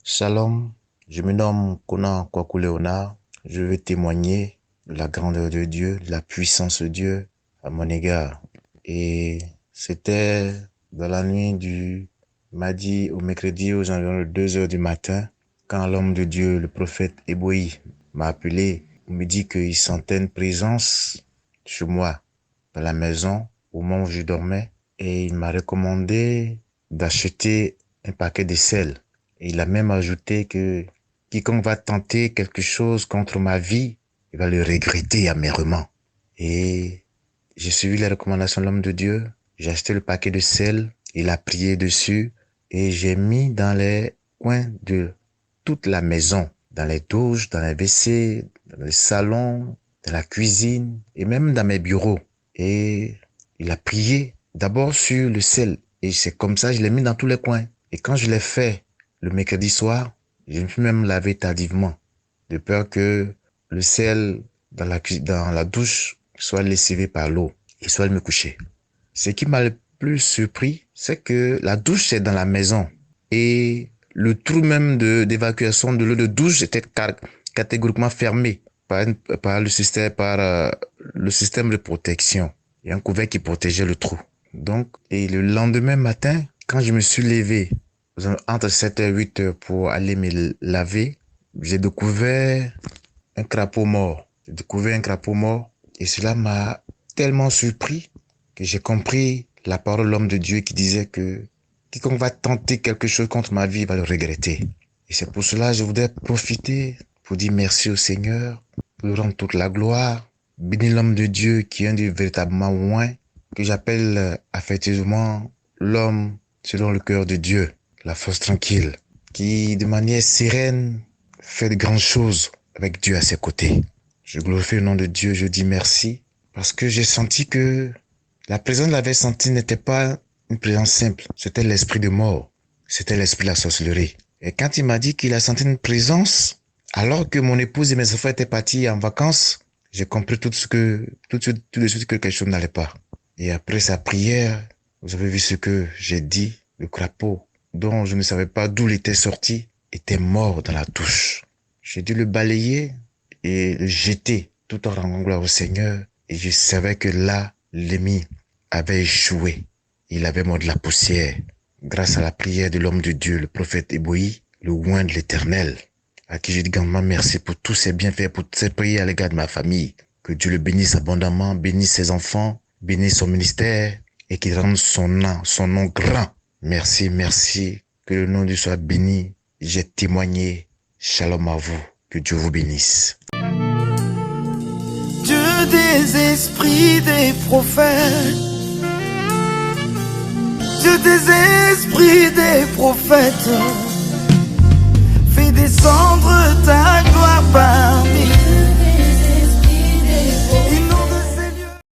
Shalom, je me nomme Konan Kwaku Léonard. Je veux témoigner de la grandeur de Dieu, de la puissance de Dieu à mon égard. Et c'était dans la nuit du mardi au mercredi aux environs de 2 heures du matin, quand l'homme de Dieu, le prophète Eboï, m'a appelé. Il me dit qu'il sentait une présence chez moi, dans la maison, au moment où je dormais. Et il m'a recommandé d'acheter un paquet de sel. Et il a même ajouté que quiconque va tenter quelque chose contre ma vie, il va le regretter amèrement. Et j'ai suivi les recommandations de l'homme de Dieu. J'ai acheté le paquet de sel. Il a prié dessus. Et j'ai mis dans les coins de toute la maison, dans les douches, dans les WC, dans les salons, dans la cuisine et même dans mes bureaux. Et il a prié d'abord sur le sel. Et c'est comme ça, je l'ai mis dans tous les coins. Et quand je l'ai fait le mercredi soir, je me suis même lavé tardivement, de peur que le sel dans la douche soit lessivé par l'eau et soit me coucher. Ce qui m'a le plus surpris, c'est que la douche c'est dans la maison et le trou même d'évacuation de l'eau de douche était catégoriquement fermé par le système de protection. Il y a un couvercle qui protégeait le trou. Donc, et le lendemain matin, quand je me suis levé entre 7 et 8 heures pour aller me laver, j'ai découvert un crapaud mort. J'ai découvert un crapaud mort et cela m'a tellement surpris que j'ai compris la parole de l'homme de Dieu qui disait que quiconque va tenter quelque chose contre ma vie va le regretter. Et c'est pour cela que je voudrais profiter pour dire merci au Seigneur, pour lui rendre toute la gloire, bénir l'homme de Dieu qui est un Dieu véritablement loin, que j'appelle affectueusement l'homme selon le cœur de Dieu, la force tranquille, qui de manière sereine fait de grandes choses avec Dieu à ses côtés. Je glorifie le nom de Dieu, je dis merci, parce que j'ai senti que la présence que j'avais sentie n'était pas une présence simple, c'était l'esprit de mort, c'était l'esprit de la sorcellerie. Et quand il m'a dit qu'il a senti une présence, alors que mon épouse et mes enfants étaient partis en vacances, j'ai compris tout de suite que quelque chose n'allait pas. Et après sa prière, vous avez vu ce que j'ai dit, le crapaud, dont je ne savais pas d'où il était sorti, était mort dans la douche. J'ai dû le balayer et le jeter tout en rendant gloire au Seigneur. Et je savais que là, l'ennemi avait échoué. Il avait mordu la poussière. Grâce à la prière de l'homme de Dieu, le prophète Eboï, le oint de l'Éternel, à qui je dis grandement merci pour tous ses bienfaits, pour toutes ses prières à l'égard de ma famille. Que Dieu le bénisse abondamment, bénisse ses enfants, bénisse son ministère et qu'il rende son nom grand. Merci, merci. Que le nom de Dieu soit béni. J'ai témoigné. Shalom à vous. Que Dieu vous bénisse. Dieu des esprits des prophètes, Dieu des esprits des prophètes, fais descendre